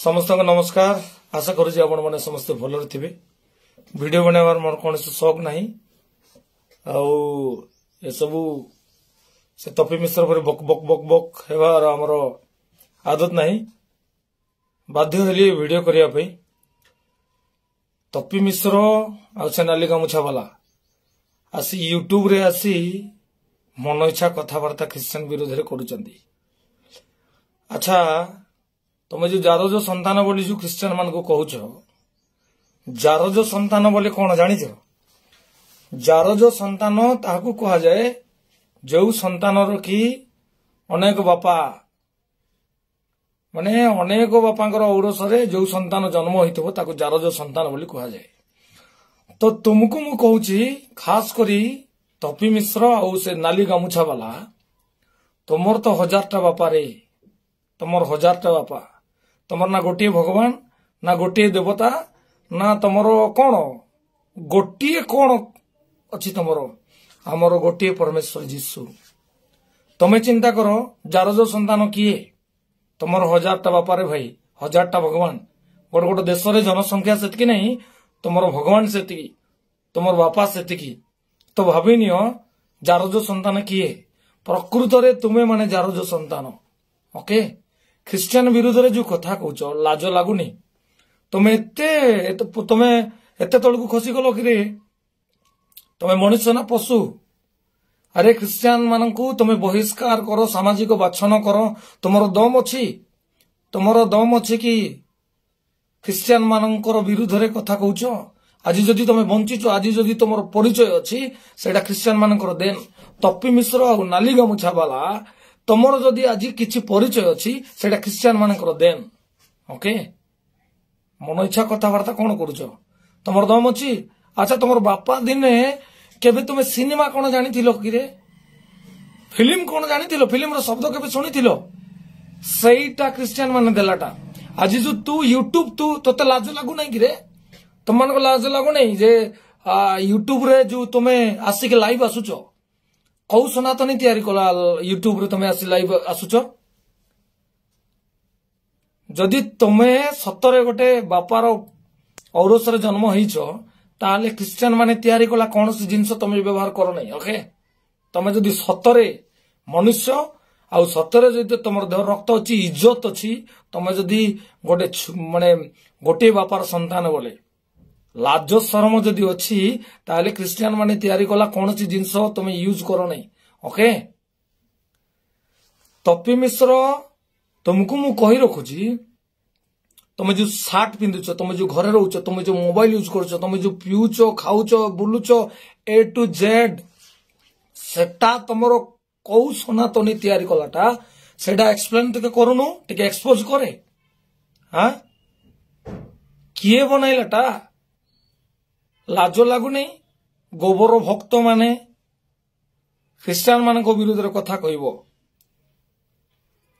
समस्त नमस्कार। आशा करुँच आपण मैंने समस्ते भल थे। वीडियो बनावर मोर कौन शौक ना सबू से तपी मिश्र पर बक बक बक बक हेबार आमर आदत ना बाध्य हेली वीडियो करने। तपी मिश्र आ नाली गामुछा वाला आसी यूट्यूब रे आसी मन इच्छा कथबार्ता ख्रीस्टान विरोध में कर। अच्छा तुम जो जारज संतान बोली जो ख्रीस्टान मान को कहूच जारज संतान बोले कौन जानी जारज संतान ताकू कहा जाए जो संतान की अनेक बापा माने अनेक बापांकर औरसरे जो संतान जन्म होता जारज संतान बोली कहा जाए। तो तुमको मु कहूची खास करी तपी मिश्र आउ से नाली गामुछा वाला तुमर तो 1000टा बापा रे तुमर 1000टा बापा तुमर ना गोटे भगवान ना गोटे देवता ना तुमर कौन गोटे कौन अच्छी तुमर आमर गोटे परमेश्वर जीशु। तुम्हें चिंता करो जारज संतान किए तुमर 1000टा बापा रे भाई 1000टा भगवान गोटे गोटे देश रे जनसंख्या सेतकी नहीं तुमर भगवान सेतिकी तुमर बापा सेतिकी। तो भाभी नियो जारज संतान किए प्रकृत रे तुम्हें माने जारज संतान। ओके ख्रीस्टान विरोध रे जो कथा कहूच लाज लगुनि तुम्हें एते तलकू खसी गल कि तुम्हें मनुष्य ना पशु। अरे ख्रीस्टान मानकू तुम्हें बहिष्कार करो सामाजिक बाछन करो तुमर दम अच्छी कि ख्रीस्टान मानकर विरुद्ध रे कथा कहूच। आज जदि तुम बंचीच आज जदि तुम परिचय अच्छी सेटा ख्रीस्टान मानकर देन। तपी मिश्र आ नाली गामुछा वाला तुमर जदि आज किछि परिचय अच्छी सेटा ख्रीस्टान मानकर देन। ओके मन इच्छा कथबार्ता कौन करुच तुमर दम अच्छी। अच्छा तुमर बापा दिने केबे तुम सिनेमा कौन जानी कि फिल्म कौन जानी फिल्म शब्द केबे शुणी सहीटा ख्रीस्टान मान देलाटा। आज जो तू यूट्यूब तू तोते लाज लागू नहीं कि तुम मान को लाज लागू नहीं जे यूट्यूब रे जो तुम्हें आसिक लाइव आसुच कौ सनातनी तैयारी कला यूट्यूब रे तुम्हें आसी लाइव आसुच। जदि तुम्हें सतरे गोटे बापार औरसरे जन्म होइछ ताले ख्रीस्टान माने तैयारी कला कौन सी जिनस तुम व्यवहार कर नहीं। ओके तुम्हें जदि सतरे मनुष्य आउ सतरे जदि तुम देह रक्त अच्छी इज्जत अच्छी तुम जदि गोटे माने गोटे बापार संतान बोले लाज शरम जदि अच्छी ताले ख्रीस्टान माने तैयारी कला कौन सी जिनस तुम यूज कर नहीं। ओके तपी मिश्र तुमको मु कही रखुची तुम जो सार्ट पिंधुच तुम जो घरे रोच तुम जो मोबाइल यूज कर तुम जो पीऊच खाऊच बुलुच ए टू जेड सेटा तुमर कौ सनातनी तैयारी कलाटा सेटा एक्सप्लेन टिके करूनु टिके एक्सपोज करे। हाँ किए बनैलाटा लाज लागु नहीं। गोबर भक्त माने ख्रीस्टान मान विरोध रे कथा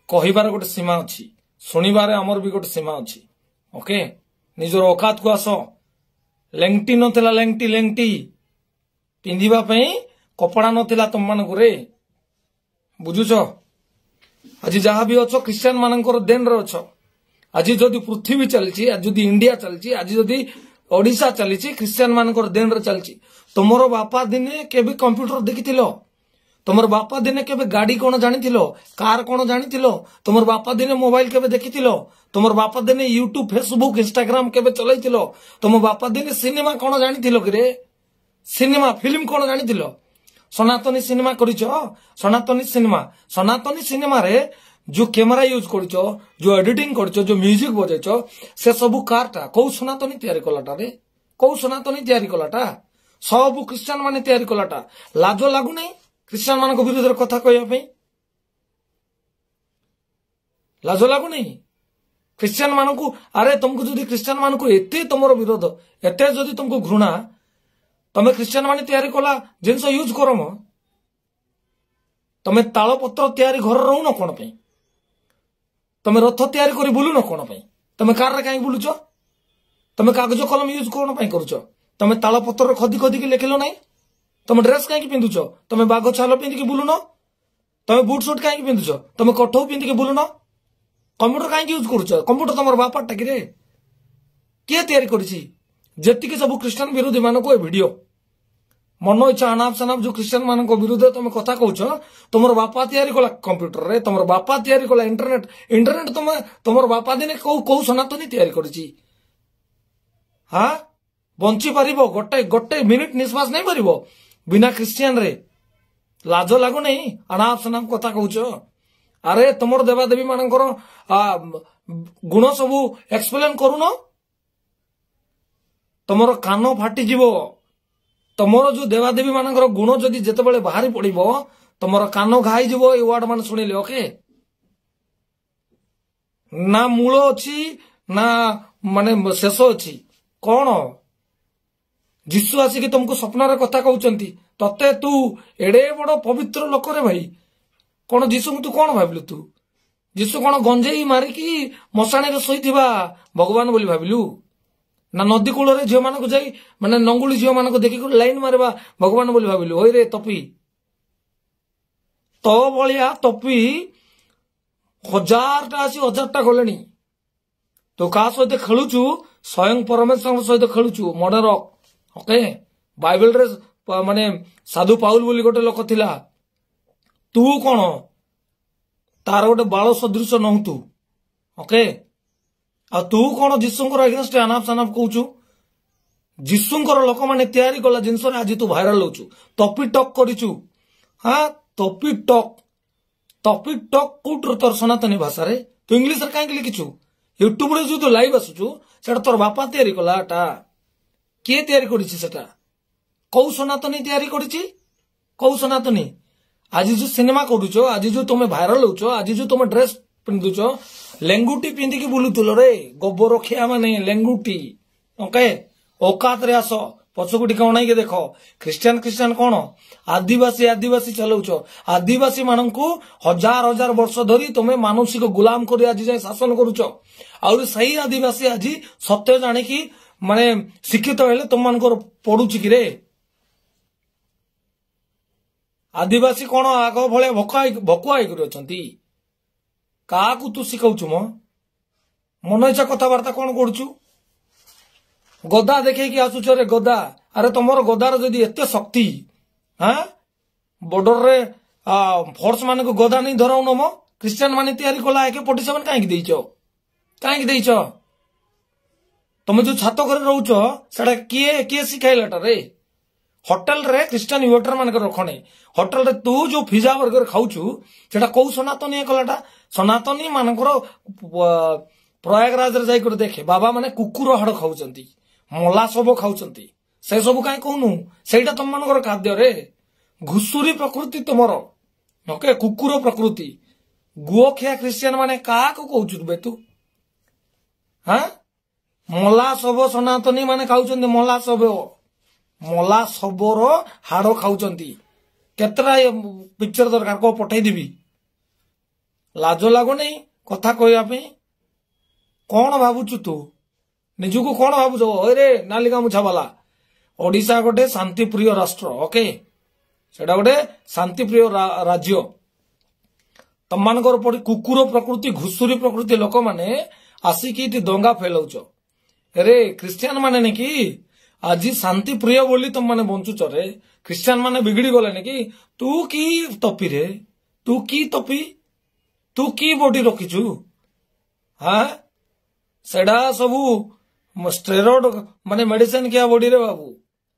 कहबार गोटे सीमा अच्छी शुणिबार आमर भी गोटे सीमा अच्छी। ओके निजर औकात को आस लेंगटी नथिला लेंगटी पिंधिबा पई कपड़ा नथिला तुम मानकु रे बुझुछ। आज जहाँ भी अच्छो ख्रीस्टान मानकर देन रे अच्छो। आज जदि पृथ्वी चलची आज जदि इंडिया चलची आज जदि ओडिशा चली ख्रीस्टान मानकर देन रे चलची। तुमर बापा दिने केबे कंप्यूटर देखिथिलो तुमर बापा दिने केबे गाड़ी कौन जानिथिलो कार कौन जानिथिलो तुमर बापा दिने मोबाइल केबे देखिथिलो तुमर बापा दिने यूट्यूब फेसबुक इंस्टाग्राम केबे चलैथिलो तुम बापा दिने सिनेमा कौन जानिथिलो कि सिनेमा फिल्म कौन जानिथिलो सनातनी सिनेमा करिछ सनातनी सिनेमा रे जो कैमरा यूज करिछ जो एडिटिंग करिछ जो म्यूजिक बजाइछ से सब कारटा कौ सनातनी तैयारी कलाटा रे कौ सनातनी तैयारी कलाटा सब ख्रीस्टान माने तैयारी कलाटा। लाज लागु नहीं ख्रीस्टान मान विरोध रे कथा कहया लाज लागु नहीं ख्रीस्टान मान को। अरे तुमको जदि ख्रीस्टान मान को एते तुमर विरोध एते जदि तुमको घृणा तमें ख्रीस्टान माने तैयारी कला जिनस यूज करम तमें ताल पत्र तैयारी घर रहून कौन पे तमें रथ तैयारी कर बुलुन कौन पे तमें कार कहीं बुलुच तमें कागज कलम यूज कौन पे करुच तमें ताल पत्र खदी खदी के लिखिल ना तुम ड्रेस कहीं पिंधुच तुम बाघ छाल पिंधिकी बुलुन तुम बुट सुट कहीं पिंधुच तुम कठौ पिंधिकी बुलुन कंप्यूटर कहीं यूज करुच कंप्यूटर तुम बापा टे किए तैयारी करिछि जेतिके सब क्रिश्चियन विरोधी मानको ए वीडियो मन इच्छा अनाप शनाप जो क्रिश्चियन मान विरुद्ध तुम कथा कौच तुम बापा तैयारी कला कंप्यूटर रे तुम बापा तैयारी कला इंटरनेट इंटरनेट तुम बापा दिने कौ सनातनी तैयारी करिछि हाँ बंची पारिबो गोटे गोटे मिनिट निश्वास नहीं पारिबो बिना क्रिश्चियन रे लाज लागु नहीं अनाप शनाप कथा कौच अरे तुमर देवादेवी मानकर गुण सबू एक्सप्लेन करूनो तुमर कान फाटी जीवो तुमर जो देवादेवी मानकर गुण जदि जेतेबेले बाहरी पड़िबो तुमर कान घाई जीवो ए वर्ड मान सुनिले ओके ना मूल अछि ना माने शेष अछि कौन जीशु आसिक तुमको स्वप्न कथा कहउचंती तते तू एडे बड़ पवित्र लोक रे भाई कौन जीशु तू कौन भाबिलु तू जीशु कौन गंजेई मारिकी मशाणी रे सोईथिबा भगवान बोली भाबिलु ना नदी कूल रे झियो मानक जाई माने नंगुली झियो मानक देखि लाइन मारबा भगवान बोली भाबिलु ओइ रे तपी तो बलिया तपी 1000टा आसी 1000टा गलेनी तो का सहित खेलुचु स्वयं परमेश्वर सहित खेलुचु मर्डर ओके बाइबल रे माने साधु पाउल बोली गोटे लोक थिला तू कौन तार गोटे बाल सदृश नहु तू ओके आ तू कौन जीशुंकर अगेंस्ट अनाप शनाप कहूचु जीशुंकर लोक माने तैयारी कला जिनस आज तू भाइराल होचु टॉपिक टॉक करिचु हाँ टॉपिक टॉक कोट तोर सनातनी भाषा रे तू इंग्लिश रे काहे लिखिचु यूट्यूब रे जो तू लाइव आसुचु सेटा तोर बापा तैयारी कलाटा किए तैयारी करिछि सेटा कौ सनातनी तैयारी करिछि कौ सनातनी आज जो सिनेमा करूचो आज जो तुम भाइराल होचो आज जो तुम ड्रेस पिंधुचो लेंगुटी पिंधिकी बुलुतुलो रे गोबर खिया माने लेंगुटी ओके औकात रे आसो पछकुटी कौन के देख क्रिश्चियन कौन आदिवासी चलाउचो आदिवासी मानकू 1000 वर्ष धरी तुम्हें मानसिक गुलाम कर आज जाए शासन करुचो आउर सही आदिवासी आज सत्य जाने की माने शिक्षित हेले तुम मानकर पड़ुची कि रे आदिवासी कौन आग भाया भकुआ होती क्या तू शिखाऊचु मो मन इच्छा कथबार्ता कौन करुचु गदा देखे आसुच रे गदा अरे तुमर गदार जदि एते शक्ति हाँ बॉर्डर रे फोर्स मान को गदा नहीं धराउन मो क्रिश्चियन माने तैयारी कला AK-47 कहीं देइच तुम जो छात घर रोच सेटा किए शिखाइलाटा रे होटल रे क्रिश्चियन वेटर मान रखने होटल रे तू जो पिज्जा बर्गर खाऊचु सेटा कौ सनातनी कलाटा सनातनी मानकर प्रयागराज रे जाई कर देखे बाबा माने कुकुर हाड़ खाऊचंती मला सब खाऊचंती से सब काहे कहनु सेटा तुम मानकर खाद्य रे घुसुरी प्रकृति तुमर ओके कुकुर प्रकृति गुओखिया क्रिश्चियन माने का को कहउछु बे तू हां मला सब सनातनी माने खाऊचंती मला सबोर हाड़ खाऊचंती केतरा पिक्चर दरकार को पठाई देबी लाज लागो नहीं कथा कहया कौन भावुचु तू निजुको कौन भावुच रे नालिका मुछा वाला ओडिशा गोटे शांतिप्रिय राष्ट्र ओके सेटा गोटे शांतिप्रिय राज्य तम मानकर पड़ी कुकुर प्रकृति घुसुरी प्रकृति लोक माने आसिकी दंगा फैलाउच रे क्रिश्चियन माने ने कि आज शांति प्रिय बोली तुम माने बंचुच रे क्रिश्चियन माने बिगड़ी गले कि तू की तपी रे तू की बॉडी रखिचु हाँ सेडा सबू स्टेरॉइड माने मेडिसिन किया बॉडी रे बाबू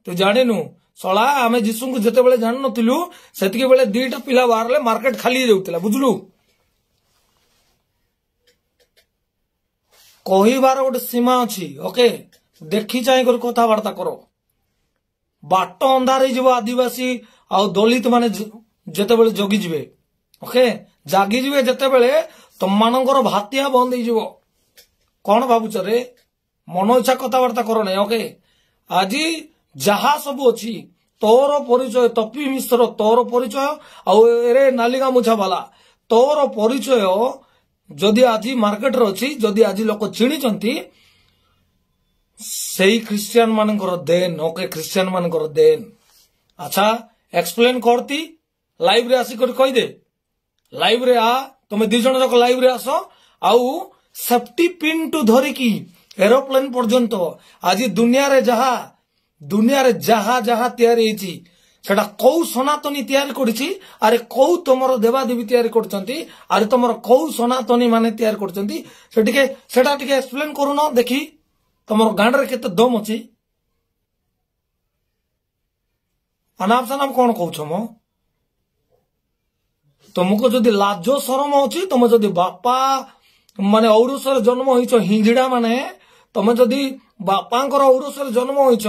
तू जानिनु सला आमे जीसु को जते बेले जान नथिलु सेतिके बेले 2टा पिला बाहरले मार्केट खाली जाउतला बुझलु कहिबार गोटे सीमा अछि ओके देखी चाहे कर कथबार्ता करो बाट अंधार हो आदिवासी आ दलित माने जेते बेले जगी जिवे ओके जागी जिवे जेते बेले तुम मानकर भातिया बंद हो कौन भावुच रे मन इच्छा कथबार्ता करो ना ओके आज जहा सब अच्छी तोर परिचय तपी मिश्र तोर परिचय आरे नालिका मुछा वाला तोर परिचय जदि आज मार्केट रे अच्छी जदि आज लोक चिन्हिचंती सही क्रिश्चियन मानकर देन ओके क्रिश्चियन मानकर देन अच्छा एक्सप्लेन करती लाइव रे आसी कर कहि दे लाइव रे आ तुम 2 जण जक लाइव रे आसो आउ सेफ्टी पिन टू धरिकी एरोप्लेन पर्यंत आज दुनिया रे जहा जहा तैयारी होती सेटा कौ सनातनी तैयारी करिछि अरे कौ तुमर देवादेवी तैयारी करछंती अरे तुमर कौ सनातनी माने तैयारी करछंती सेटा टिके एक्सप्लेन करूनो देखी तुमर गांड रे केते दम अछि अनाप सनाप कौन कहछ मो तुमको जदि लाज शरम अछि तुम जदि बापा माने औरुसर जन्म होइछ हिंजड़ा माने तुम जदि बापांकर औरुसर जन्म होइछ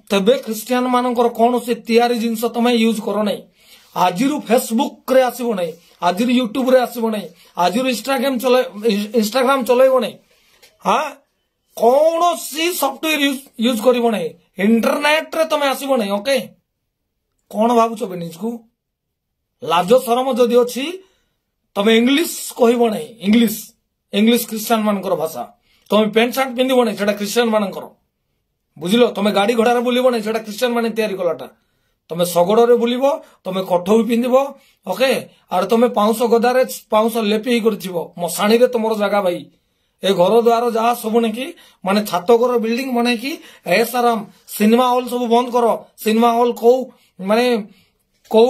तबे क्रिश्चियन मानकर कौन से तैयारी जिनस तुम यूज करो नहीं आज फेसबुक रे आसीबो नहीं आज यूट्यूब रे आसीबो नहीं आज इंस्टाग्राम चलेबो नहीं हाँ कौन सी सॉफ्टवेयर यूज करिबो नहीं इंटरनेट रे तुम आसीबो नहीं ओके कौन भावुच निज को लाज शरम जदि अच्छी तुम इंग्लिश कहब नहीं इंग्लिश क्रिश्चियन मानकर भाषा तुम पेंट सार्ट पिंधब नहीं सेटा क्रिश्चियन मानकर बुझिलो तुम गाड़ी घोड़ा बुलब नहीं सेटा क्रिश्चियन माने तैयारी कलाटा तुम शगड़ रे बुलब तुम कठ भी पिंधब ओके आर तुम पाउंस गदारे पाउंस लेपी करथिबो मसाणी रे तुमर जगह भाई ए घर द्वार जहा सब नहीं माने छात घर बिल्डिंग बने कि एसाराम सिनेमा हॉल सब बंद करो सिनेमा हॉल को माने कौ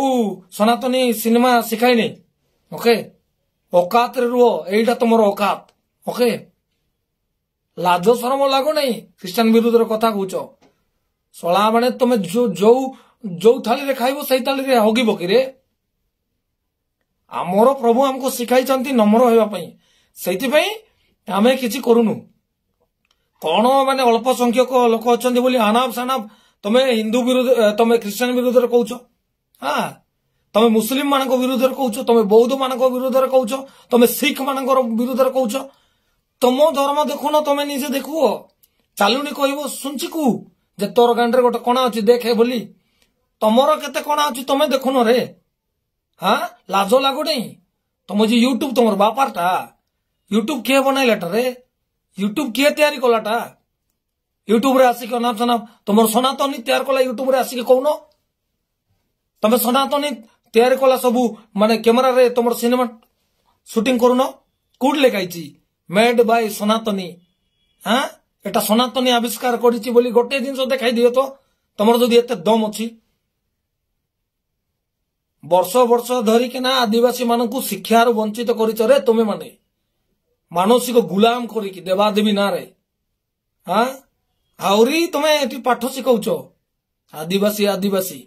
सनातनी सिनेमा शिखाई नहीं ओके औकात रे रुह एटा तुमर औकात ओके लाज शरम लागो नहीं क्रिश्चियन विरुद्ध कथा कहूच शला माने तुम जो थाली रे खाइबो सही थाली रे हगिबो कि रे आमर प्रभु हमको शिखाई नम्र होगा पई सेति पई आमे किछि करूनु कौन माने अल्प संख्यक लोक अछंती बोली आनाप सानाप तुम हिंदू विरुद्ध तुम क्रिश्चियन विरुद्ध रे कहूच हाँ तुम मुस्लिम मान विरुद्ध रे कहूच तुम बौद्ध मान विरुद्ध रे कहूच तुम सिख मान विरुद्ध रे कहूच तुम धर्म देखुन तुम निजे देखु चालुनी कहब सुनची को जे तोर गांडे गोटे कणा अच्छी देखे बोली तुमर केते कणा अच्छी तुम देखुन रे हाँ लाज लागो नहीं तुम जी यूट्यूब तुम बापारटा यूट्यूब किए बनैलाटा रे यूट्यूब किए तैयारी कलाटा यूट्यूब रे आसिक अनाप शनाप तुम सनातनी तैयार कला यूट्यूब रे आसिक कहून तुम सनातनी तैयारी कला सबू माने कैमरा रे तुम सिनेमा शूटिंग करून कोड लेखाई मेड बाय सनातनी हाँ एटा सनातनी आविष्कार करिछि बोली गोटे जिनस देखाई दियो तो तुमर जदि एते दम अछि वर्ष वर्ष धरिक ना आदिवासी मानकु शिक्षार वंचित करिछ रे तुमे माने मानसिक गुलाम करिकि देवादेवी ना रे हाँ आउरी तुमे एटी पाठ शिखौछ आदिवासी आदिवासी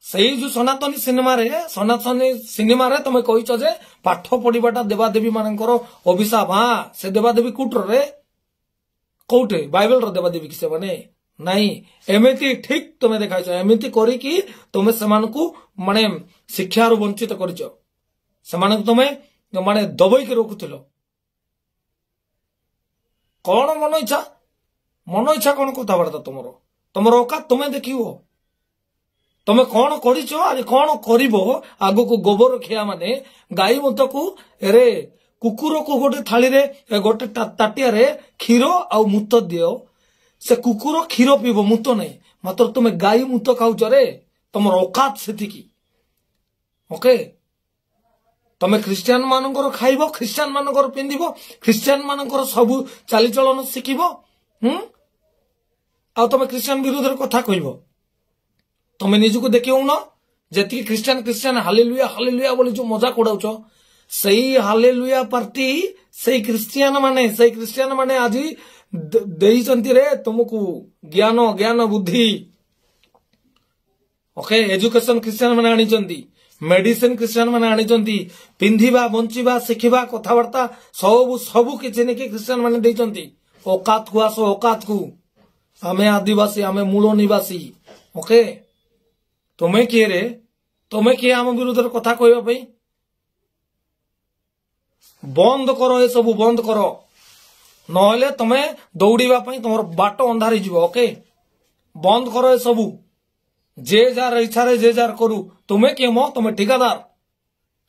सही जो सनातनी सिनेमा रे तुम कहिछ जे पाठ पढ़िबाटा देवादेवी मानकर अभिशाप हाँ से देवादेवी कुटर रे कोठे बाइबल रो देवादेवी किसे माने नहीं एमिति ठीक तुम देखाइछ एमिति करी कि तुम सेमानकु माने शिक्षा रो वंचित करिछ सेमानकु तुमे माने दबई के रोकुथिलो कौन मन इच्छा कौन कथबार्ता तुमर औकात तुम देखियो तुम कौन करिछ अरे कौन करिवो आगो को गोबर खिया माने गाई मत को रे कुकुर को गोटे थाली रे गोटे ताटिया रे क्षीर आ मूत दियो से कुकुर क्षीर पीबो मूत नहीं मात्र तुम गाई मूत खाऊच रे तुम औकात सेति की ओके तुम क्रिश्चियन मानकर खाइबो क्रिश्चियन मानकर पिंदिबो क्रिश्चियन मानकर सब चालीचलन शिखिबो आ तुम क्रिश्चियन विरुद्ध कथा कहबो तुम निजको देखियो न जेति क्रिश्चियन हालेलुया बोली जो मजाक उड़ाउछ सही हालेलुया पार्टी सही क्रिश्चियन माने आज देइचंती रे तुमको ज्ञान बुद्धि ओके एजुकेशन क्रिश्चियन माने आनिचंती मेडिसिन क्रिश्चियन माने आनिचंती पिंधिबा बंचिबा शिखिबा कथावार्ता सब किछि ने कि क्रिश्चियन माने देइचंती औकात को आसो औकात को आमे आदिवासी आमे मूल निवासी ओके तुम्हें किए रे तुम्हें किए आम विरुद्ध कथा कहवाई बंद करो ये सब बंद करो नहले तुम्हें दौड़ीबा तुम बाट अंधारी जीव ओके बंद करो ये सब जे जार इच्छा रे जे जार करू तुम्हें किए मो तुम्हें ठिकादार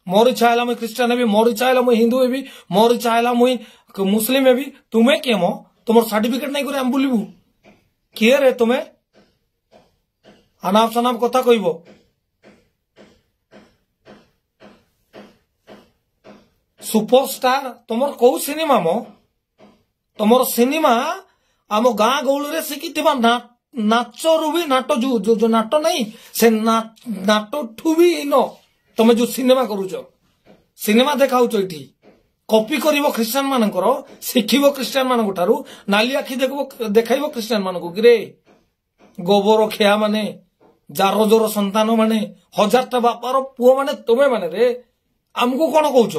मोर इच्छा है मुझे क्रिश्चियन हेबी मोर इच्छा है मुझे हिंदू हेबी मोर इच्छा है मुझे मुस्लिम हेबी तुम्हें किए मो तुम सर्टिफिकेट नहीं करे बुलबू किए रे तुम्हें अनाप शनाप कथा कहब सुपरस्टार तुमर कौ सिनेमा मो तुमर सिनेमा आम गाँ गौल रे शिखिथिबा नाचरू भी नाट जो नाट नहीं से नाट ठू भी नो तुम जो सिनेमा करूच सिनेमा देखाऊच ये कॉपी करिवो क्रिश्चियन मानकर शिखिबो क्रिश्चियन मानक ठारू नाली आखि देखाइबो क्रिश्चियन मानक गिरे गोबर खेया माने जार जोर संतान माने 1000टा बापार पुओ माने तुमे माने रे आमको कौन कौच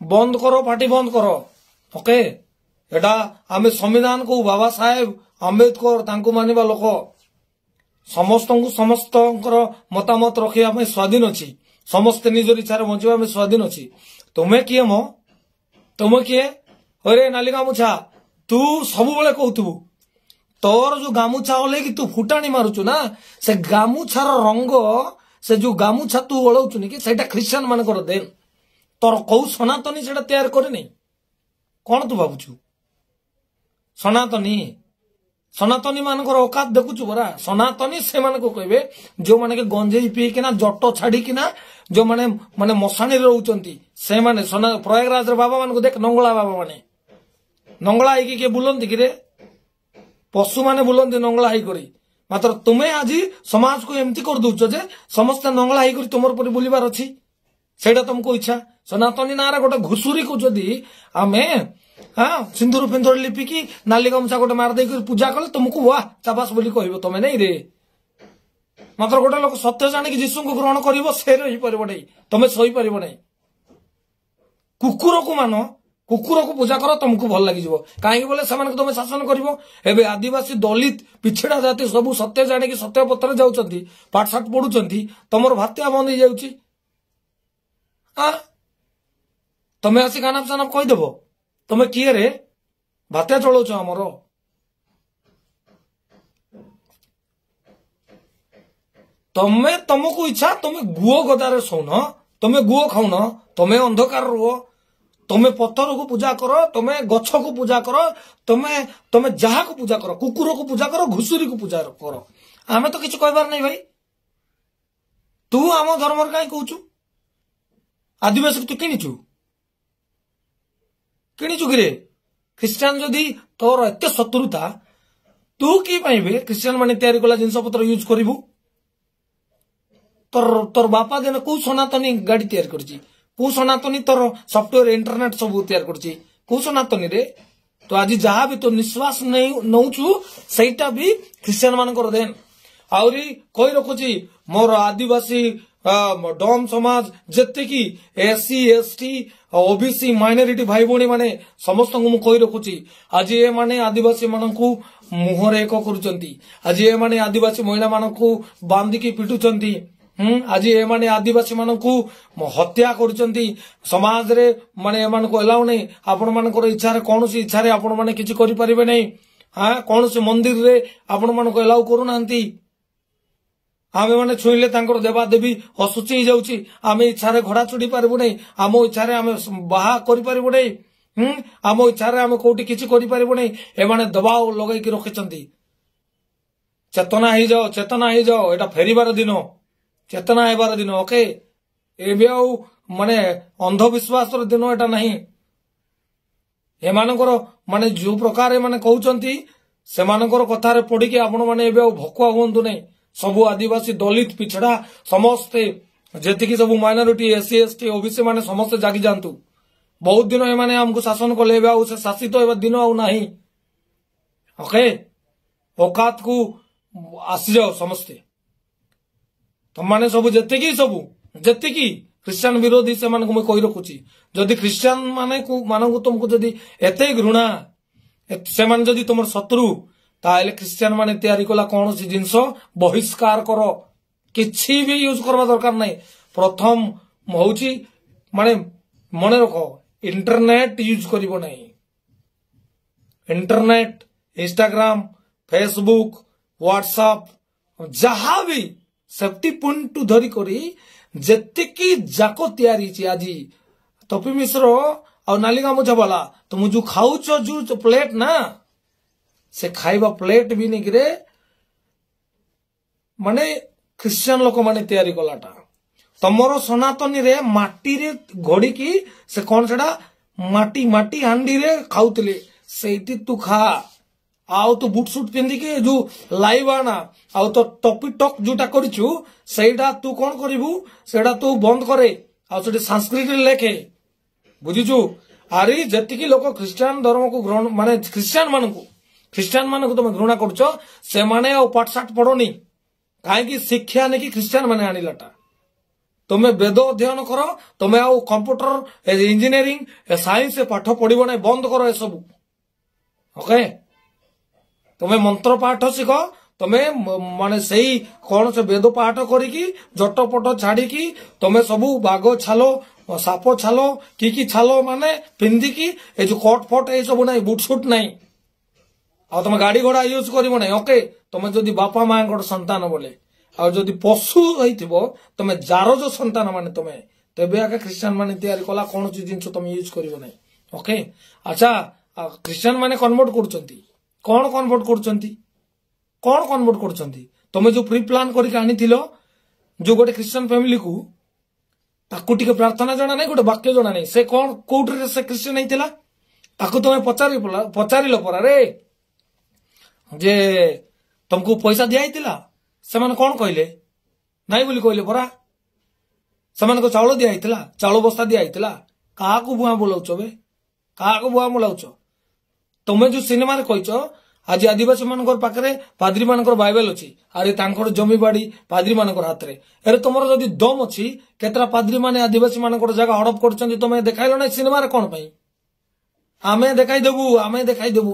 बंद करो पार्टी बंद करो ओके एटा आमे संविधान को बाबा साहेब अम्बेडकर तांको मानिबा लोक समस्त मतामत रखिया में स्वाधीन अच्छी समस्ते निजर इच्छा बंचा में स्वाधीन अच्छी तुम्हें किए मो तुम्हें किए अरे नाली गामुछा तू सब बेले कहतु तोर जो गामुछा ओले कि तू फुटाणी मारुचु ना से गामुछार रंग से जो गामुछा तू ओलौचु कि सेटा क्रिश्चियन मानकर देन तोर कौ सनातनी सेटा तैयार करे नहीं कौन तू भावुचु सनातनी मानकर औकात देखुचु बरा सनातनी से माने को कहबे जो माने के गंजेई पी किना जट्ट छाड़ी किना जो माने माने मसाणी रहउचंती से माने प्रयागराज रे बाबा मान को देख नंगला बाबा माने नंगला आइकी के बुलंती कि रे पशु माने बुलंती नंगला हाई करी मात्र तुम्हें आज समाज को एमती कर दउछ जे समस्त नंगला हाई करी तुमर पर बुलिबार अछि सेटा तुमको इच्छा सनातनी नारा गोटे घुसुरी को जदी आमे हाँ सिंदूर फिंदूर लिपिकी नाली गामुछा गोटे मार दे पूजा कले तुमको वाह चाबास बोली कहबो तमे नहीं रे मात्र गोटे लोक सत्य जानी कि जीशु को ग्रहण करिवो से रही परबो नहीं तमे सही परबो नहीं कुकुर को मानो कुकुर को पूजा करो तुमको भल लगी जिवो काहे बोले समान तुम शासन करिवो एबे आदिवासी दलित पिछड़ा जाति सब सत्य जानी कि सत्य पत्र जाउचंती पाठ साठ पढुचंती तमर भात्या बंद हो जाउची आ तमे आसी गानाप सानाप कहि देबो तमे किए रे भात्या चलाउछ हमर तमे तुमको इच्छा तुम गुओ गदारे सौन तुम गुओ खाउन तुम अंधकार रुह तुम पत्थर को पूजा करो तुम गछ को पूजा करो तुम जहा को पूजा करो कुकुर को पूजा करो घुसुरी को पूजा करो आमे तो किछ कहबार नहीं भाई तू आम धर्म कहीं कहूचु आदिवासी तू किणीचु कि रे क्रिश्चियन जदि तोर एत शत्रुता तू कि पाइबे क्रिश्चियन माने तैयारी कला जिनस पत्र यूज करिवु तोर बापा देन को सनातनी गाड़ी तैयार करची को सनातनी तोर सॉफ्टवेयर इंटरनेट सब तैयार करची को सनातनी रे तो आज जहाँ भी तो निश्वास नहीं नौचु सेटा भी क्रिश्चियन मान कर देन आउरी कहि रखुची मोर आदिवासी डॉम समाज जत्ते की एससी एसटी ओबीसी माइनॉरिटी भाई भौणी माने समस्त को कहि रखुची आज ए माने आदिवासी मानकू मुहर एक करूचंती आज ए माने आदिवासी महिला मानकू बांधिकी पिटुचंती आज ए माने आदिवासी मानकू हत्या करूचंती समाज रे माने ए मानकू एलाउ नै आपण मानकर इच्छा रे कोनोसी इच्छा रे आपण माने किछि करि परिबे नै हां कोनोसी मंदिर रे आपण मानकू एलाउ करू नांती आमे माने छुईले तांकर देवा देवी असुची जाउची आमे इच्छा रे घोड़ा चुड़ी पारबु नै आमो इच्छा रे आमे बाहा करि पारबु नै आमो इच्छा रे आमे कोठी किछि करि पारबु नै ए माने दबाव लगाई कि रखिचंती चेतना ही जाओ एटा फेरीबार दिन चेतना हेबार दिन ओके एबे आ माने अंधविश्वास रो दिन एटा नहीं ए मानकर माने जो प्रकार ए माने कहउचंती से मानकर कथा रे पड़ी कि आपण माने एबे आ भकुआ होंतु नै सबु आदिवासी दलित पिछड़ा समस्ते जेतिकी सब माइनॉरिटी एससी एसटी ओबीसी माने समस्त जागी जानतु बहुत दिन ए माने हमको शासन कले एबे आ से शासित होबा दिन आ नाही ओके औकात को आसी जाओ समस्ते तुम माने सब जेतिकी क्रिश्चियन विरोधी से माने को मैं कहि रखुची जदि क्रिश्चियन माने को मानकु तुमको जदि एते घृणा से माने जदि तुमर शत्रु ताले क्रिश्चियन माने तैयारी कला कौन सी जिनस बहिष्कार करो किछि भी यूज करवा दरकार नहीं प्रथम होउची माने मने रखो इंटरनेट यूज करिवो नहीं इंटरनेट इंस्टाग्राम फेसबुक व्हाट्सएप जहा भी सेफ्टी पॉइंट टू धरी करी जेतिकी जाको तैयारी छि आजी तपी मिश्र और नाली गामुछा वाला तुम जो खाऊच जो प्लेट ना से खाइबा प्लेट भी नहीं गिरे माने क्रिश्चियन लोक माने तैयारी कलाटा ତମର ସନାତନୀ ରେ ମାଟିରେ ଘୋଡିକି ସେ କଣ ସେଟା ମାଟି ହାଣ୍ଡିରେ ଖାଉଥିଲେ ସେଇଠି ତୁ ଖା ଆଉ ତୁ ବୁଟ ସୁଟ ପିନ୍ଧିକି ଯୋଉ ଲାଇଭ ଆଣା ଆଉ ତ ଟପି ଟକ୍ ଯୋଉଟା କରିଛୁ ସେଇଟା ତୁ କଣ କରିବୁ ସେଇଟା ତୁ ବନ୍ଦ କରେ ଆଉ ସେଠି ସଂସ୍କୃତରେ ଲେଖେ ବୁଝିଛୁ ଆରେ ଯେତିକି ଲୋକ ଖ୍ରୀଷ୍ଟିଆନ ଧର୍ମକୁ ଗ୍ରହଣ ମାନେ ଖ୍ରୀଷ୍ଟିଆନ ମାନଙ୍କୁ ତମେ ଘୃଣା କରୁଛ ସେମାନେ ଆଉ ପାଠଶାଠ ପଢନି କାହିଁକି ଶିକ୍ଷା ନେଇକି ଖ୍ରୀଷ୍ଟିଆନ ମାନେ ଆଣିଲାଟା ତମେ ବେଦ ଅଧ୍ୟୟନ କର ତମେ ଆଉ କମ୍ପ୍ୟୁଟର ଇଞ୍ଜିନିୟରିଂ ସାଇନ୍ସ ପାଠ ପଢିବ ନାହିଁ ବନ୍ଦ କର ଏସବୁ ଓକେ ତମେ ମନ୍ତ୍ର ପାଠ ଶିଖ ତମେ ମାନେ ସେଇ କଣ ସେ ବେଦ ପାଠ କରିକି ଜଟପଟ ଛାଡିକି ତମେ ସବୁ ବାଘ ଛାଲ ସାପ ଛାଲ କି ଛାଲ ମାନେ ପିନ୍ଧିକି ଏ ଯୋଉ କଟ ଫଟ ଏଇ ସବୁ ନାହିଁ ବୁଟ ସୁଟ ନାହିଁ ଆଉ ତମେ ଗାଡି ଘୋଡା ୟୁଜ କରିବ ନାହିଁ ଓକେ ତମେ ଯଦି ବାପା ମାଙ୍କର ସନ୍ତାନ ବୋଲେ ଆଉ ଯଦି ପଶୁ ହେଇଥିବ ତମେ ଜାରଜ ସନ୍ତାନ ମାନେ ତମେ ତେବେ ଆକା ଖ୍ରୀଷ୍ଟିଆନ ମାନେ ତିଆରି କଲା କୌଣସି ଜିନିଷ ତମେ ୟୁଜ କରିବ ନାହିଁ ଓକେ ଆଚ୍ଛା ଖ୍ରୀଷ୍ଟିଆନ ମାନେ କନଭର୍ଟ କରୁଛନ୍ତି କଣ କନଭର୍ଟ କରୁଛନ୍ତି ତମେ ଯୋଉ ପ୍ରି ପ୍ଲାନ କରିକି ଆଣିଥିଲ ଯୋଉ ଗୋଟେ ଖ୍ରୀଷ୍ଟିଆନ ଫ୍ୟାମିଲିକୁ ତାକୁ ଟିକେ ପ୍ରାର୍ଥନା ଜଣା ନାହିଁ ଗୋଟେ ବାକ୍ୟ ଜଣା ନାହିଁ ସେ କଣ କୋଉଠି ସେ ଖ୍ରୀଷ୍ଟିଆନ ହେଇଥିଲା ତାକୁ ତମେ ପଚାରିଲ ପରା ରେ ଯେ ତମକୁ ପଇସା ଦିଆହେଇଥିଲା ସେମାନେ କଣ କହିଲେ ନାଇଁ ବୋଲି କହିଲେ ପରା ସେମାନଙ୍କୁ ଚାଉଳ ଦିଆହେଇଥିଲା ଚାଉଳ ବସ୍ତା ଦିଆହେଇଥିଲା କାହାକୁ ଭୁଆଁ ବୁଲାଉଛ ବେ କାହାକୁ ଭୁଆଁ ବୁଲାଉଛ ତମେ ଯୋଉ ସିନେମାରେ କହିଛ ଆଜି ଆଦିବାସୀ ମାନଙ୍କର ପାଖରେ ପାଦ୍ରୀ ମାନଙ୍କର ବାଇବେଲ ଅଛି ଆରେ ତାଙ୍କର ଜମିବାଡି ପାଦ୍ରୀ ମାନଙ୍କର ହାତରେ ଆରେ ତମର ଯଦି ଦମ ଅଛି କେତେଟା ପାଦ୍ରୀ ମାନେ ଆଦିବାସୀ ମାନଙ୍କର ଜାଗା ହଡପ କରୁଛନ୍ତି ତମେ ଦେଖାଇଲ ନାହିଁ ସିନେମାରେ କଣ ପାଇଁ ଆମେ ଦେଖାଇଦେବୁ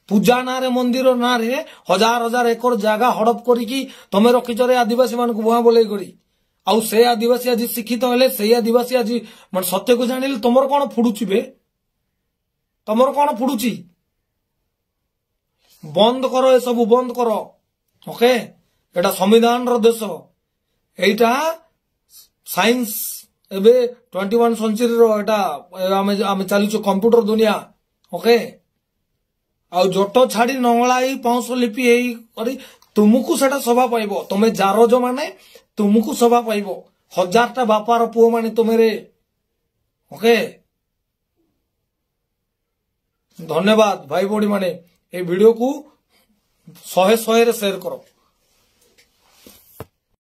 ପୂଜା ନାଁରେ ମନ୍ଦିର ନାଁରେ ହଜାର ହଜାର ଏକର ଜାଗା ହଡପ କରିକି ତମେ ରଖିଛ ରେ ଆଦିବାସୀ ମାନଙ୍କୁ ଭୁଆଁ ବୋଲେଇ କରି ଆଉ ସେ ଆଦିବାସୀ ଆଜି ଶିକ୍ଷିତ ହେଲେ ସେଇ ଆଦିବାସୀ ଆଜି ମାନେ ସତ୍ୟକୁ ଜାଣିଲେ ତମର କଣ ଫୁଡୁଛି ବେ ତମର କଣ ଫୁଡୁଛି ବନ୍ଦ କର ଏସବୁ ବନ୍ଦ କର ଓକେ ଏଟା ସମ୍ବିଧାନର ଦେଶ ଏଇଟା ସାଇନ୍ସ ଏବେ 21 ସେଞ୍ଚୁରୀର ଏଟା ଆମେ ଚାଲିଛୁ କମ୍ପ୍ୟୁଟର ଦୁନିଆ ଓକେ ଆଉ ଜଟ ଛାଡି ନଙ୍ଗଳାଇ ପାଉଁଶ ଲିପି ହେଇ କରି ତୁମକୁ ସେଟା ଶୋଭା ପାଇବ ତମେ ଜାରଜ ମାନେ ତୁମକୁ ଶୋଭା ପାଇବ ହଜାରଟା ବାପାର ପୁଅ ମାନେ ତୁମେରେ ଓକେ ଧନ୍ୟବାଦ ଭାଇ ଭଉଣୀ ମାନେ এই ভিডিওକୁ 100ରେ ସେୟାର କର